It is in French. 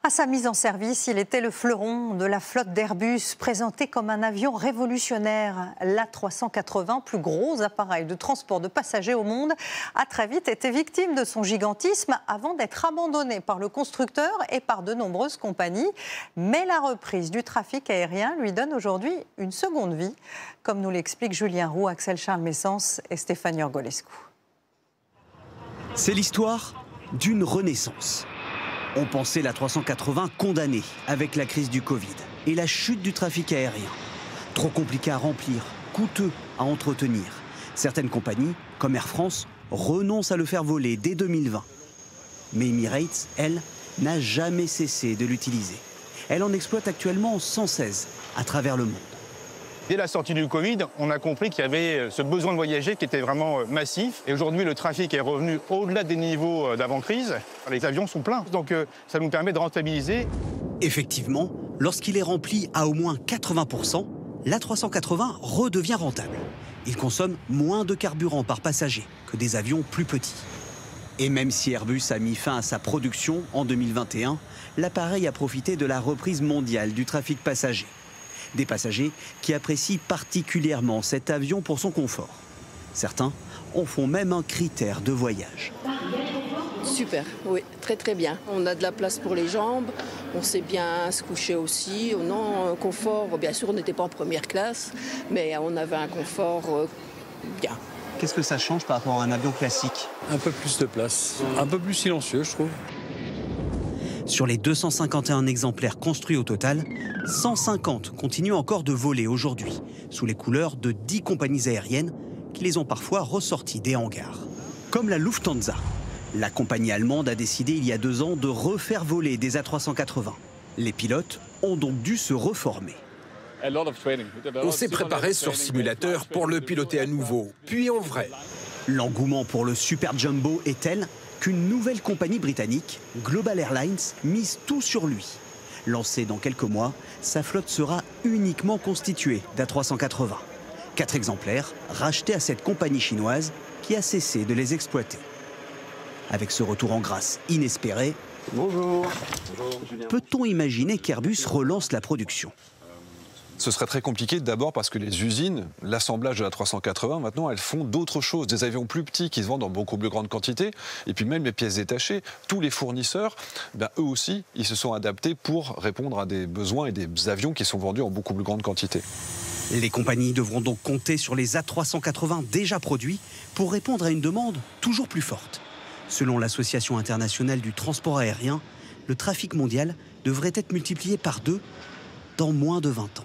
À sa mise en service, il était le fleuron de la flotte d'Airbus, présenté comme un avion révolutionnaire. L'A380, plus gros appareil de transport de passagers au monde, a très vite été victime de son gigantisme avant d'être abandonné par le constructeur et par de nombreuses compagnies. Mais la reprise du trafic aérien lui donne aujourd'hui une seconde vie, comme nous l'expliquent Julien Roux, Axel Charles Messens et Stéphane Iorgolescu. C'est l'histoire d'une renaissance. On pensait l'A380 condamnée avec la crise du Covid et la chute du trafic aérien. Trop compliqué à remplir, coûteux à entretenir. Certaines compagnies, comme Air France, renoncent à le faire voler dès 2020. Mais Emirates, elle, n'a jamais cessé de l'utiliser. Elle en exploite actuellement 116 à travers le monde. Dès la sortie du Covid, on a compris qu'il y avait ce besoin de voyager qui était vraiment massif. Et aujourd'hui, le trafic est revenu au-delà des niveaux d'avant-crise. Les avions sont pleins, donc ça nous permet de rentabiliser. Effectivement, lorsqu'il est rempli à au moins 80%, l'A380 redevient rentable. Il consomme moins de carburant par passager que des avions plus petits. Et même si Airbus a mis fin à sa production en 2021, l'appareil a profité de la reprise mondiale du trafic passager. Des passagers qui apprécient particulièrement cet avion pour son confort. Certains en font même un critère de voyage. Super, oui, très très bien. On a de la place pour les jambes, on sait bien se coucher aussi. Non, confort, bien sûr on n'était pas en première classe, mais on avait un confort bien. Qu'est-ce que ça change par rapport à un avion classique? Un peu plus de place, un peu plus silencieux je trouve. Sur les 251 exemplaires construits au total, 150 continuent encore de voler aujourd'hui, sous les couleurs de 10 compagnies aériennes qui les ont parfois ressortis des hangars. Comme la Lufthansa. La compagnie allemande a décidé il y a 2 ans de refaire voler des A380. Les pilotes ont donc dû se reformer. On s'est préparé sur simulateur pour le piloter à nouveau, puis en vrai. L'engouement pour le Super Jumbo est tel qu'une nouvelle compagnie britannique, Global Airlines, mise tout sur lui. Lancée dans quelques mois, sa flotte sera uniquement constituée d'A380. 4 exemplaires rachetés à cette compagnie chinoise qui a cessé de les exploiter. Avec ce retour en grâce inespéré, peut-on imaginer qu'Airbus relance la production ? Ce serait très compliqué d'abord parce que les usines, l'assemblage de la 380, maintenant, elles font d'autres choses. Des avions plus petits qui se vendent en beaucoup plus grande quantité. Et puis même les pièces détachées, tous les fournisseurs, eux aussi, ils se sont adaptés pour répondre à des besoins et des avions qui sont vendus en beaucoup plus grande quantité. Les compagnies devront donc compter sur les A380 déjà produits pour répondre à une demande toujours plus forte. Selon l'Association internationale du transport aérien, le trafic mondial devrait être multiplié par 2 dans moins de 20 ans.